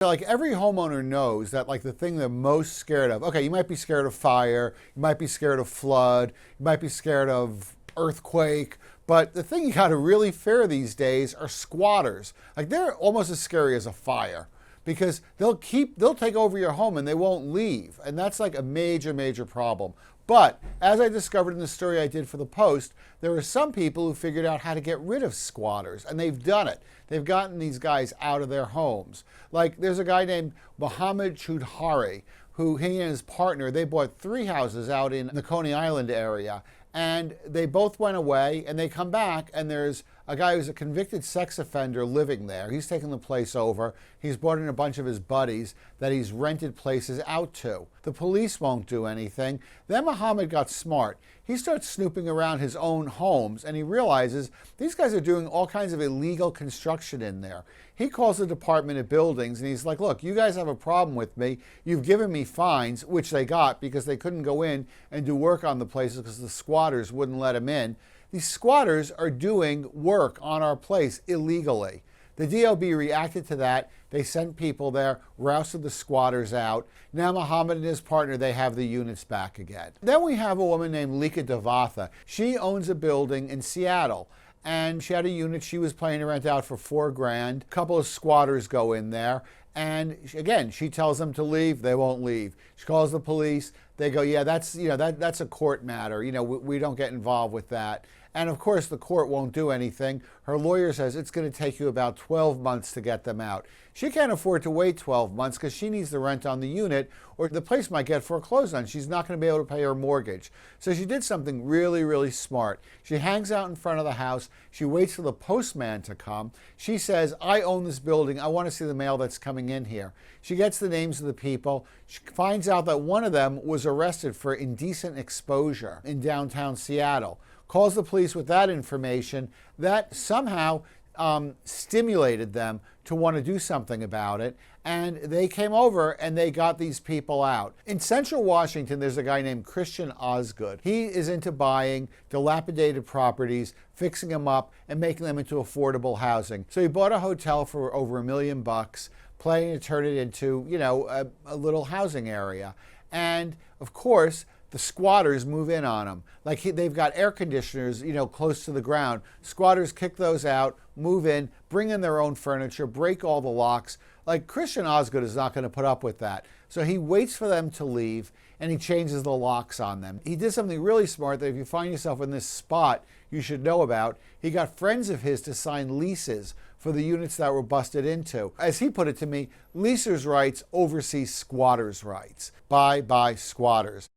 Like every homeowner knows that like the thing they're most scared of, okay, you might be scared of fire, you might be scared of flood, you might be scared of earthquake, but the thing you got to really fear these days are squatters. Like they're almost as scary as a fire because they'll take over your home and they won't leave. And that's like a major, major problem. But as I discovered in the story I did for the Post, there are some people who figured out how to get rid of squatters, and they've done it. They've gotten these guys out of their homes. Like there's a guy named Mohammed Choudhary, who he and his partner, they bought 3 houses out in the Coney Island area, and they both went away, and they come back, and there's a guy who's a convicted sex offender living there. He's taken the place over. He's brought in a bunch of his buddies that he's rented places out to. The police won't do anything. Then Muhammad got smart. He starts snooping around his own homes, and he realizes these guys are doing all kinds of illegal construction in there. He calls the Department of Buildings, and he's like, look, you guys have a problem with me. You've given me fines, which they got because they couldn't go in and do work on the places because the squatters wouldn't let them in. These squatters are doing work on our place illegally. The DOB reacted to that. They sent people there, rousted the squatters out. Now Muhammad and his partner, they have the units back again. Then we have a woman named Lika Devatha. She owns a building in Seattle, and she had a unit she was planning to rent out for $4,000. A couple of squatters go in there, and again, she tells them to leave. They won't leave. She calls the police. They go, yeah, that's a court matter. We don't get involved with that. And of course, the court won't do anything. Her lawyer says it's going to take you about 12 months to get them out. She can't afford to wait 12 months because she needs the rent on the unit, or the place might get foreclosed on. She's not going to be able to pay her mortgage. So she did something really, really smart. She hangs out in front of the house. She waits for the postman to come. She says, I own this building. I want to see the mail that's coming in here. She gets the names of the people. She finds out that one of them was arrested for indecent exposure in downtown Seattle. Calls the police with that information. That somehow stimulated them to want to do something about it, and they came over and they got these people out. In Central Washington, there's a guy named Christian Osgood. He is into buying dilapidated properties, fixing them up, and making them into affordable housing. So he bought a hotel for over $1 million, planning to turn it into, a little housing area. And of course, the squatters move in on them. Like they've got air conditioners, close to the ground. Squatters kick those out, move in, bring in their own furniture, break all the locks. Like Christian Osgood is not going to put up with that. So he waits for them to leave and he changes the locks on them. He did something really smart that if you find yourself in this spot, you should know about. He got friends of his to sign leases for the units that were busted into. As he put it to me, leasers' rights oversee squatters' rights. Bye, squatters.